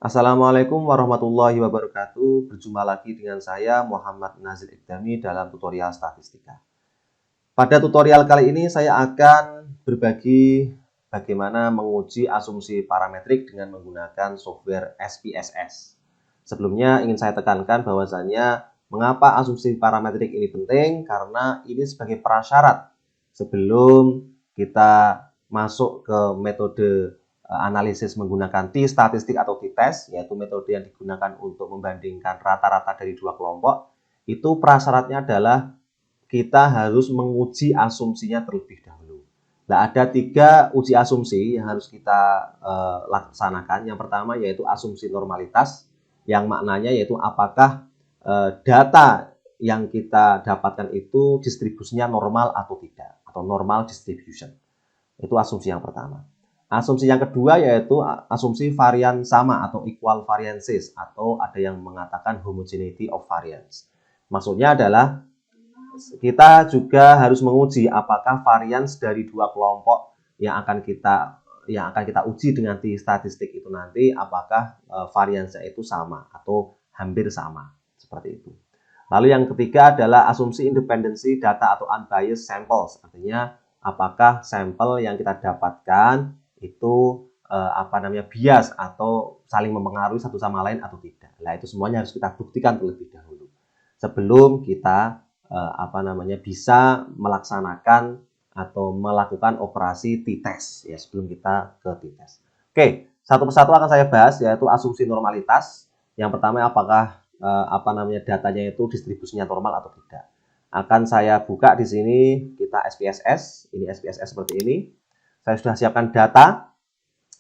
Assalamualaikum warahmatullahi wabarakatuh. Berjumpa lagi dengan saya Muhammad Nazir Iqdami dalam tutorial statistika. Pada tutorial kali ini saya akan berbagi bagaimana menguji asumsi parametrik dengan menggunakan software SPSS. Sebelumnya ingin saya tekankan bahwasannya mengapa asumsi parametrik ini penting, karena ini sebagai prasyarat sebelum kita masuk ke metode analisis menggunakan t-statistik atau t-test, yaitu metode yang digunakan untuk membandingkan rata-rata dari dua kelompok. Itu prasyaratnya adalah kita harus menguji asumsinya terlebih dahulu. Nah, ada 3 uji asumsi yang harus kita laksanakan. Yang pertama yaitu asumsi normalitas, yang maknanya yaitu apakah data yang kita dapatkan itu distribusinya normal atau tidak, atau normal distribution. Itu asumsi yang pertama. Asumsi yang kedua yaitu asumsi varian sama atau equal variances, atau ada yang mengatakan homogeneity of variance. Maksudnya adalah kita juga harus menguji apakah varians dari dua kelompok yang akan kita uji dengan t-statistik itu nanti apakah variansnya itu sama atau hampir sama, seperti itu. Lalu yang ketiga adalah asumsi independensi data atau unbiased samples, artinya apakah sampel yang kita dapatkan itu bias atau saling mempengaruhi satu sama lain atau tidak. Nah, itu semuanya harus kita buktikan terlebih dahulu sebelum kita bisa melaksanakan atau melakukan operasi t-test ya, sebelum kita ke t-test. Oke, satu persatu akan saya bahas, yaitu asumsi normalitas. Yang pertama, apakah datanya itu distribusinya normal atau tidak. Akan saya buka di sini, kita SPSS, ini SPSS seperti ini. Saya sudah siapkan data,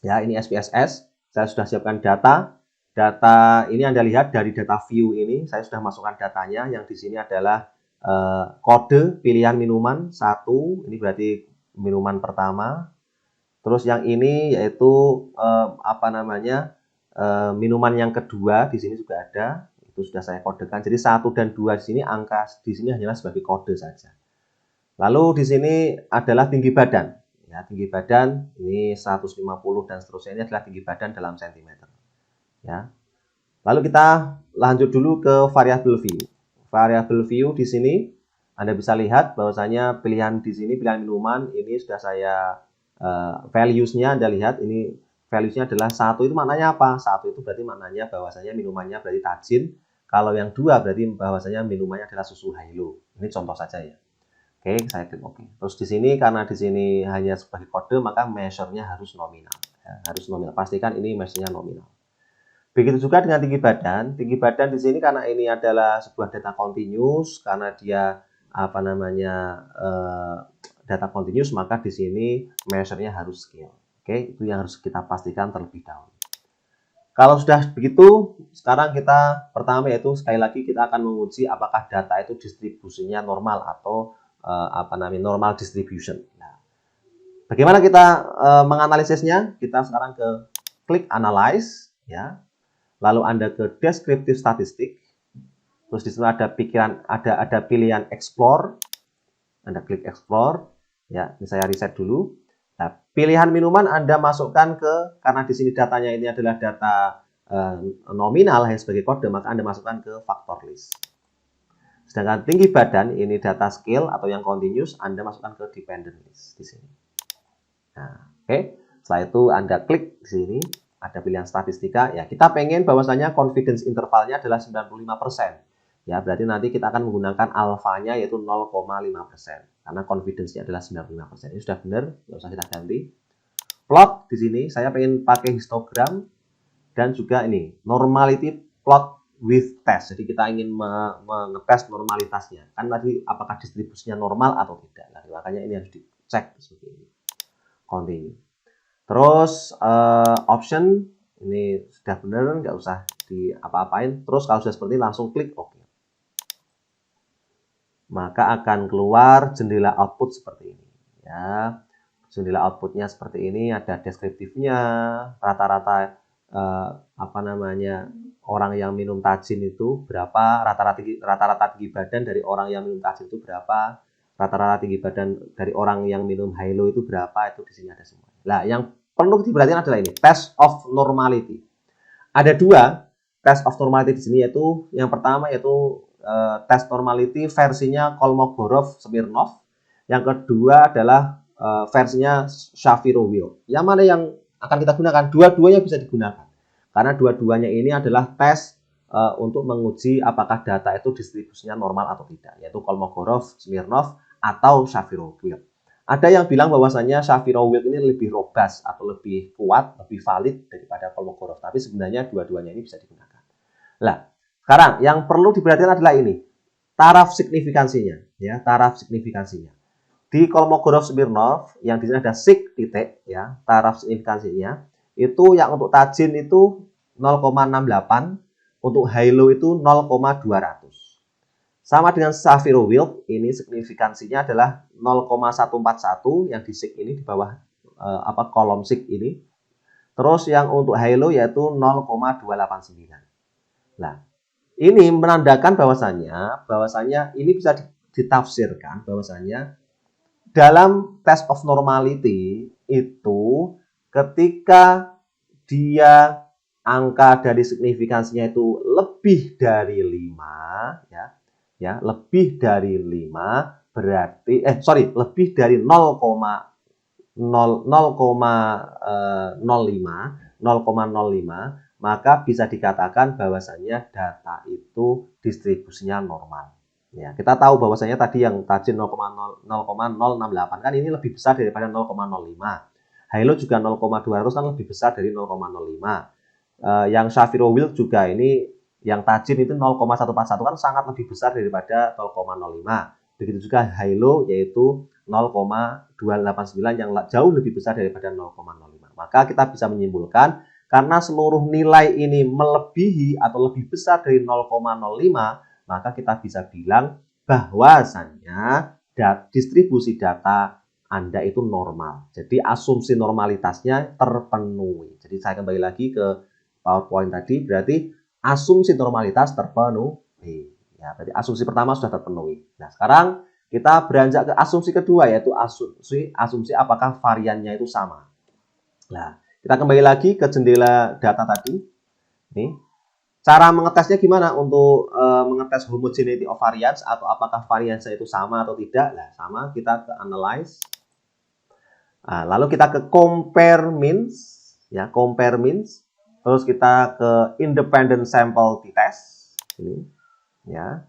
ya ini SPSS. Saya sudah siapkan data. Data ini Anda lihat dari data view ini, saya sudah masukkan datanya. Yang di sini adalah kode pilihan minuman 1, ini berarti minuman pertama. Terus yang ini yaitu minuman yang kedua, di sini juga ada. Itu sudah saya kodekan. Jadi 1 dan 2 di sini, angka di sini hanyalah sebagai kode saja. Lalu di sini adalah tinggi badan. Ya, tinggi badan ini 150 dan seterusnya, ini adalah tinggi badan dalam sentimeter. Ya. Lalu kita lanjut dulu ke variabel view. Variabel view di sini Anda bisa lihat bahwasanya pilihan di sini, pilihan minuman ini sudah saya values-nya Anda lihat, ini values-nya adalah 1, itu maknanya apa? 1 itu berarti maknanya bahwasanya minumannya berarti tajin. Kalau yang 2 berarti bahwasanya minumannya adalah susu Hilo. Ini contoh saja ya. Oke, saya klik oke. Terus di sini karena di sini hanya sebagai kode, maka measure-nya harus nominal. Ya, harus nominal. Pastikan ini measure-nya nominal. Begitu juga dengan tinggi badan. Tinggi badan di sini karena ini adalah sebuah data continuous, karena dia data continuous, maka di sini measure-nya harus scale. Oke, itu yang harus kita pastikan terlebih dahulu. Kalau sudah begitu, sekarang kita pertama yaitu sekali lagi kita akan menguji apakah data itu distribusinya normal atau normal distribution. Nah, bagaimana kita menganalisisnya? Kita sekarang ke klik analyze, ya. Lalu Anda ke descriptive statistik, terus di sana ada pilihan explore, Anda klik explore, ya. Ini saya reset dulu. Nah, pilihan minuman Anda masukkan karena di sini datanya ini adalah data nominal hanya sebagai kode, maka Anda masukkan ke factor list. Sedangkan tinggi badan ini data scale atau yang continuous, Anda masukkan ke dependent list di sini. Nah, oke. Setelah itu Anda klik di sini. Ada pilihan statistika, ya kita pengen bahwasanya confidence intervalnya adalah 95%. Ya, berarti nanti kita akan menggunakan alfanya yaitu 0,5%. Karena confidence-nya adalah 95%. Ini sudah benar, nggak usah kita ganti. Plot di sini, saya pengen pakai histogram dan juga ini, normality plot with test. Jadi kita ingin mengetes normalitasnya. Kan tadi apakah distribusinya normal atau tidak. Nah, makanya ini harus dicek seperti ini. Continue. Terus option ini sudah benar, nggak usah di apa-apain. Terus kalau sudah seperti ini langsung klik OK. Maka akan keluar jendela output seperti ini. Ya, jendela outputnya seperti ini, ada deskriptifnya, rata-rata orang yang minum tajin itu berapa, rata-rata tinggi badan dari orang yang minum tajin itu berapa, rata-rata tinggi badan dari orang yang minum Hilo itu berapa, itu di sini ada semua. Nah, yang perlu diperhatikan adalah ini, test of normality. Ada dua test of normality di sini, yaitu yang pertama yaitu test normality versinya Kolmogorov-Smirnov. Yang kedua adalah versinya Shapiro-Wilk. Yang mana yang akan kita gunakan? Dua-duanya bisa digunakan. Karena dua-duanya ini adalah tes untuk menguji apakah data itu distribusinya normal atau tidak, yaitu Kolmogorov-Smirnov atau Shapiro-Wilk. Ada yang bilang bahwasanya Shapiro-Wilk ini lebih robust atau lebih kuat, lebih valid daripada Kolmogorov. Tapi sebenarnya dua-duanya ini bisa digunakan. Nah, sekarang yang perlu diperhatikan adalah ini, taraf signifikansinya, ya, taraf signifikansinya. Di Kolmogorov-Smirnov yang di sini ada sig titik, ya, taraf signifikansinya itu yang untuk tajin itu 0,68, untuk halo itu 0,200. Sama dengan Shapiro-Wilk, ini signifikansinya adalah 0,141 yang di sig ini di bawah kolom sig ini. Terus yang untuk halo yaitu 0,289. Nah, ini menandakan bahwasanya ini bisa ditafsirkan bahwasanya dalam test of normality itu ketika dia angka dari signifikansinya itu lebih dari 5, ya, lebih dari 5 berarti lebih dari 0,05, maka bisa dikatakan bahwasanya data itu distribusinya normal. Ya, kita tahu bahwasanya tadi yang tajin 0,068 kan ini lebih besar daripada 0,05. Halo juga 0,200 kan lebih besar dari 0,05. Yang Shapiro-Wilk juga ini yang tajin itu 0,141 kan sangat lebih besar daripada 0,05. Begitu juga halo yaitu 0,289 yang jauh lebih besar daripada 0,05. Maka kita bisa menyimpulkan karena seluruh nilai ini melebihi atau lebih besar dari 0,05, maka kita bisa bilang bahwasannya distribusi data Anda itu normal. Jadi asumsi normalitasnya terpenuhi. Jadi saya kembali lagi ke PowerPoint tadi, berarti asumsi normalitas terpenuhi. Ya, berarti asumsi pertama sudah terpenuhi. Nah, sekarang kita beranjak ke asumsi kedua, yaitu asumsi apakah variannya itu sama. Nah, kita kembali lagi ke jendela data tadi. Nih, cara mengetesnya gimana untuk mengetes homogeneity of variance atau apakah variannya itu sama atau tidak? Nah, sama, kita ke analyze. Nah, lalu kita ke compare means, ya, compare means. Terus kita ke independent sample t-test. Ini, ya.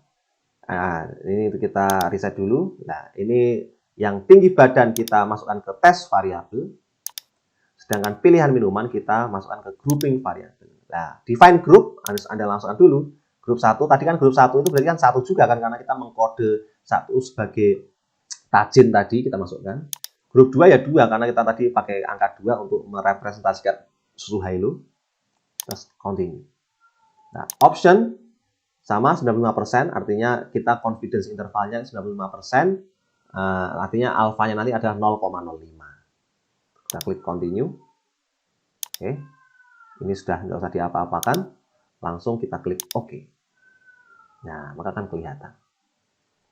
Nah, ini kita reset dulu. Nah, ini yang tinggi badan kita masukkan ke tes variabel. Sedangkan pilihan minuman kita masukkan ke grouping variabel. Nah, define group harus Anda langsungkan dulu. Grup 1, tadi kan grup 1 itu berarti kan 1 juga kan, karena kita mengkode 1 sebagai tajin tadi kita masukkan. Grup 2 ya 2 karena kita tadi pakai angka 2 untuk merepresentasikan susu halo. Terus continue. Nah, option sama 95%, artinya kita confidence intervalnya 95%, artinya alfanya nanti adalah 0,05. Kita klik continue. Oke, ini sudah nggak usah diapa-apakan, langsung kita klik OK. Nah, maka akan kelihatan.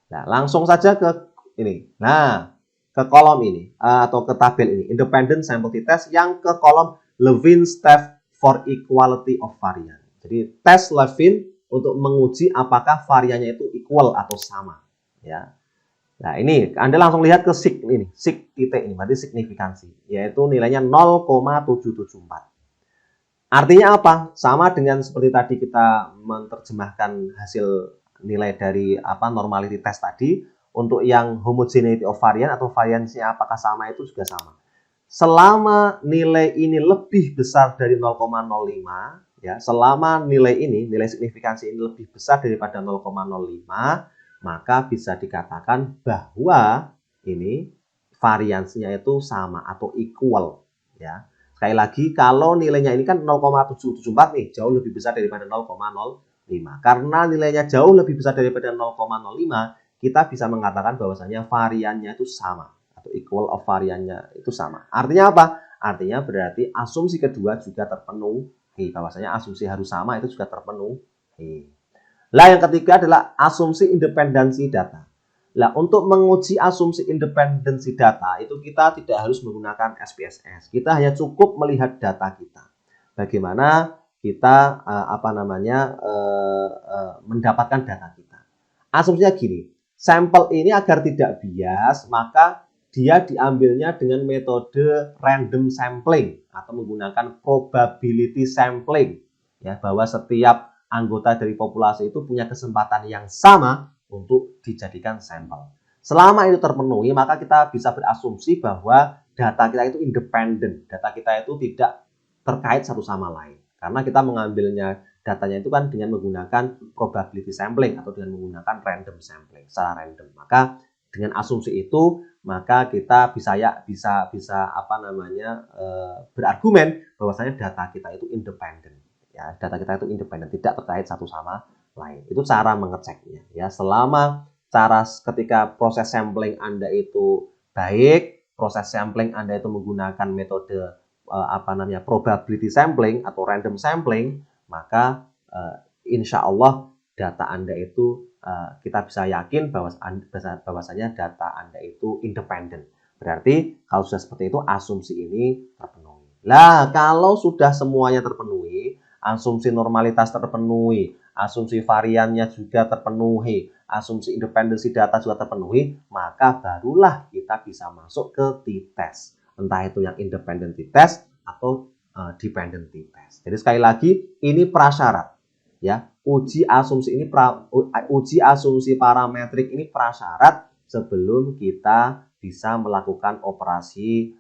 Nah, langsung saja ke ini. Nah, ke kolom ini atau ke tabel ini, independent sample t-test, yang ke kolom Levins test for equality of variance. Jadi tes Levin untuk menguji apakah variannya itu equal atau sama, ya. Nah, ini Anda langsung lihat ke sig ini, sig titik ini berarti signifikansi, yaitu nilainya 0,774. Artinya apa? Sama dengan seperti tadi kita menerjemahkan hasil nilai dari normality test tadi, untuk yang homogeneity of variance atau variansinya apakah sama itu juga sama. Selama nilai ini lebih besar dari 0,05, ya, selama nilai signifikansi ini lebih besar daripada 0,05, maka bisa dikatakan bahwa ini variansinya itu sama atau equal, ya. Sekali lagi, kalau nilainya ini kan 0,774 nih, jauh lebih besar daripada 0,05. Karena nilainya jauh lebih besar daripada 0,05, kita bisa mengatakan bahwasanya variannya itu sama atau equal of variannya itu sama. Artinya apa? Artinya berarti asumsi kedua juga terpenuhi, bahwasanya asumsi harus sama itu juga terpenuhi. Lah, yang ketiga adalah asumsi independensi data. Lah, untuk menguji asumsi independensi data itu kita tidak harus menggunakan SPSS. Kita hanya cukup melihat data kita. Bagaimana kita mendapatkan data kita. Asumsinya gini, sampel ini agar tidak bias, maka dia diambilnya dengan metode random sampling atau menggunakan probability sampling, ya, bahwa setiap anggota dari populasi itu punya kesempatan yang sama untuk dijadikan sampel. Selama itu terpenuhi, maka kita bisa berasumsi bahwa data kita itu independen, data kita itu tidak terkait satu sama lain. Karena kita mengambilnya datanya itu kan dengan menggunakan probability sampling atau dengan menggunakan random sampling secara random. Maka dengan asumsi itu, maka kita bisa berargumen bahwasanya data kita itu independen. Ya, data kita itu independen, tidak terkait satu sama lain. Itu cara mengeceknya. Ya, selama ketika proses sampling Anda itu baik, proses sampling Anda itu menggunakan metode probability sampling atau random sampling, maka insya Allah data Anda itu kita bisa yakin bahwasanya data Anda itu independen. Berarti kalau sudah seperti itu asumsi ini terpenuhi. Lah, kalau sudah semuanya terpenuhi, asumsi normalitas terpenuhi, asumsi variannya juga terpenuhi, asumsi independensi data juga terpenuhi, maka barulah kita bisa masuk ke t-test. Entah itu yang independent t-test atau dependent t-test. Jadi sekali lagi ini prasyarat, ya. Uji asumsi parametrik ini prasyarat sebelum kita bisa melakukan operasi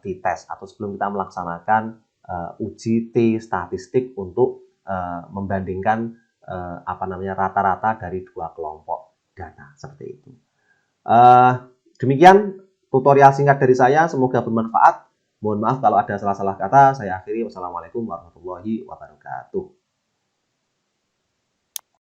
t-test atau sebelum kita melaksanakan uji T statistik untuk membandingkan rata-rata dari dua kelompok data seperti itu. Demikian tutorial singkat dari saya, semoga bermanfaat. Mohon maaf kalau ada salah-salah kata. Saya akhiri. Wassalamualaikum warahmatullahi wabarakatuh.